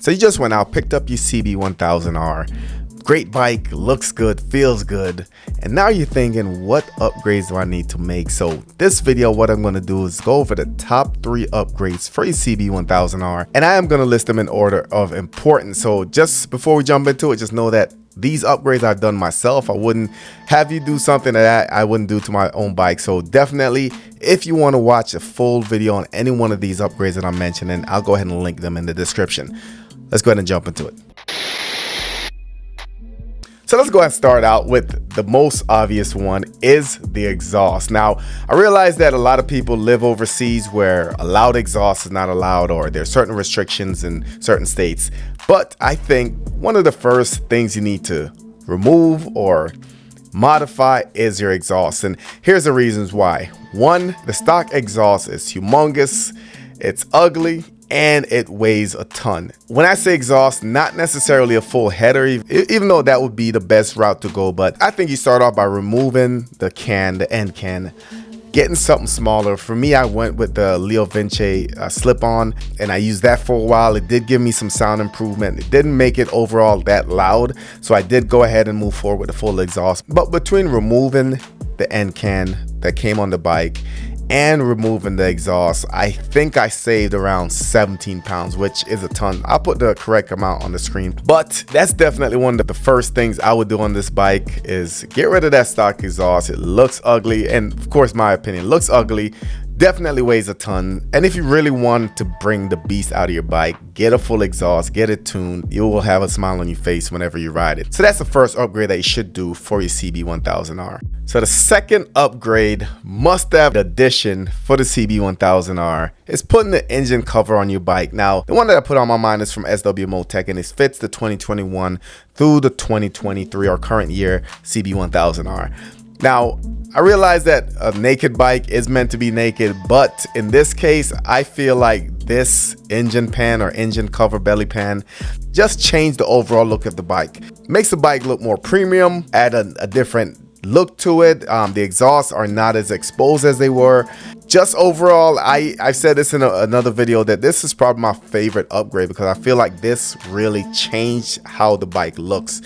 So you just went out, picked up your CB1000R. Great bike, looks good, feels good. And now you're thinking, what upgrades do I need to make? So this video, what I'm gonna do is go over the top 3 upgrades for your CB1000R. And I am gonna list them in order of importance. So just before we jump into it, just know that these upgrades I've done myself. I wouldn't have you do something that I wouldn't do to my own bike. So definitely, if you want to watch a full video on any one of these upgrades that I'm mentioning, I'll go ahead and link them in the description. Let's go ahead and jump into it. So let's go ahead and start out with the most obvious one is the exhaust. Now, I realize that a lot of people live overseas where a loud exhaust is not allowed, or there's certain restrictions in certain states. But I think one of the first things you need to remove or modify is your exhaust. And here's the reasons why. One, the stock exhaust is humongous, it's ugly, and it weighs a ton. When I say exhaust, not necessarily a full header, even though that would be the best route to go, but I think you start off by removing the end can, getting something smaller. For me, I went with the Leo Vinci slip-on, and I used that for a while. It did give me some sound improvement. It didn't make it overall that loud, so I did go ahead and move forward with the full exhaust. But between removing the end can that came on the bike and removing the exhaust, I think I saved around 17 pounds, which is a ton. I'll put the correct amount on the screen, but that's definitely one of the first things I would do on this bike is get rid of that stock exhaust. It looks ugly, and of course, my opinion, looks ugly, definitely weighs a ton. And if you really want to bring the beast out of your bike, get a full exhaust, get it tuned. You will have a smile on your face whenever you ride it. So that's the first upgrade that you should do for your CB1000R. So the second upgrade, must-have addition for the CB1000R is putting the engine cover on your bike. Now, the one that I put on my mind is from SW Motec, and it fits the 2021 through the 2023 or current year CB1000R. Now, I realize that a naked bike is meant to be naked, but in this case, I feel like this engine pan or engine cover belly pan just changed the overall look of the bike. Makes the bike look more premium, add a different look to it. The exhausts are not as exposed as they were. Just overall, I've said this in another video that this is probably my favorite upgrade because I feel like this really changed how the bike looks.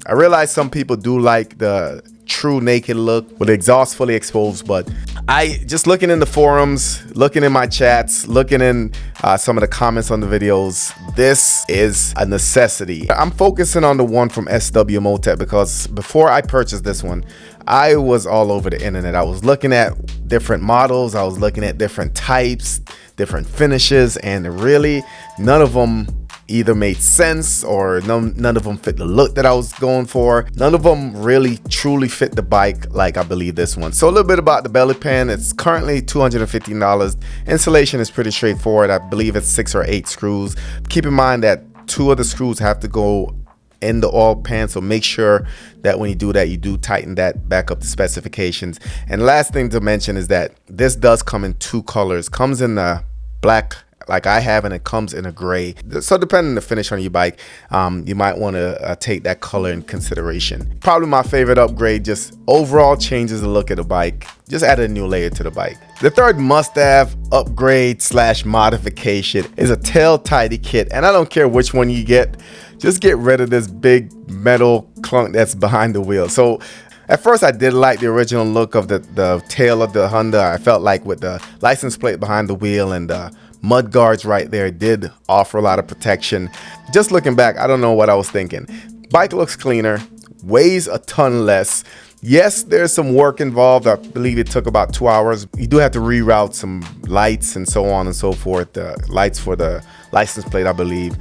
I realize some people do like the true naked look with the exhaust fully exposed, but I just looking in the forums, looking in my chats, looking in some of the comments on the videos, this is a necessity. I'm focusing on the one from SW Motec because before I purchased this one, I was all over the internet. I was looking at different models, I was looking at different types, different finishes, and really none of them either made sense or none of them fit the look that I was going for. None of them really truly fit the bike like I believe this one. So a little bit about the belly pan. It's currently $215. Installation is pretty straightforward. I believe it's 6 or 8 screws. Keep in mind that 2 of the screws have to go in the oil pan, so make sure that when you do that, you do tighten that back up to specifications. And last thing to mention is that this does come in 2 colors. Comes in the black like I have, and it comes in a gray. So depending on the finish on your bike, you might want to take that color in consideration. Probably my favorite upgrade, just overall changes the look of the bike, just add a new layer to the bike. The third must-have upgrade / modification is a tail tidy kit, and I don't care which one you get, just get rid of this big metal clunk that's behind the wheel. So at first, I did like the original look of the tail of the Honda. I felt like with the license plate behind the wheel and the mud guards right there did offer a lot of protection. Just looking back, I don't know what I was thinking. Bike looks cleaner, weighs a ton less. Yes, there's some work involved. I believe it took about 2 hours. You do have to reroute some lights and so on and so forth. The lights for the license plate, I believe.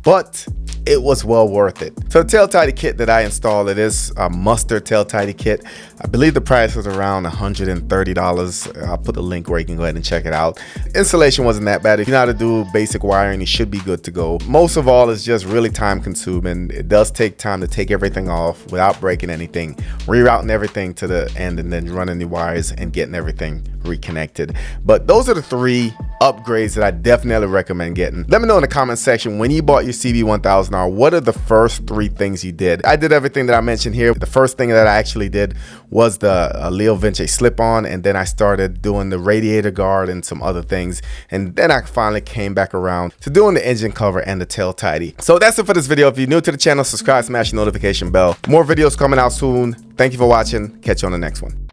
But it was well worth it. So the tail tidy kit that I installed, it is a mustard tail tidy kit. I believe the price was around $130. I'll put the link where you can go ahead and check it out. Installation wasn't that bad. If you know how to do basic wiring, you should be good to go. Most of all, it's just really time consuming. It does take time to take everything off without breaking anything, rerouting everything to the end, and then running the wires and getting everything reconnected. But those are the 3 upgrades that I definitely recommend getting. Let me know in the comment section, when you bought your CB1000R, what are the first 3 things you did? I did everything that I mentioned here. The first thing that I actually did was the Leo Vinci slip-on, and then I started doing the radiator guard and some other things, and then I finally came back around to doing the engine cover and the tail tidy. So that's it for this video. If you're new to the channel, subscribe, smash the notification bell. More videos coming out soon. Thank you for watching. Catch you on the next one.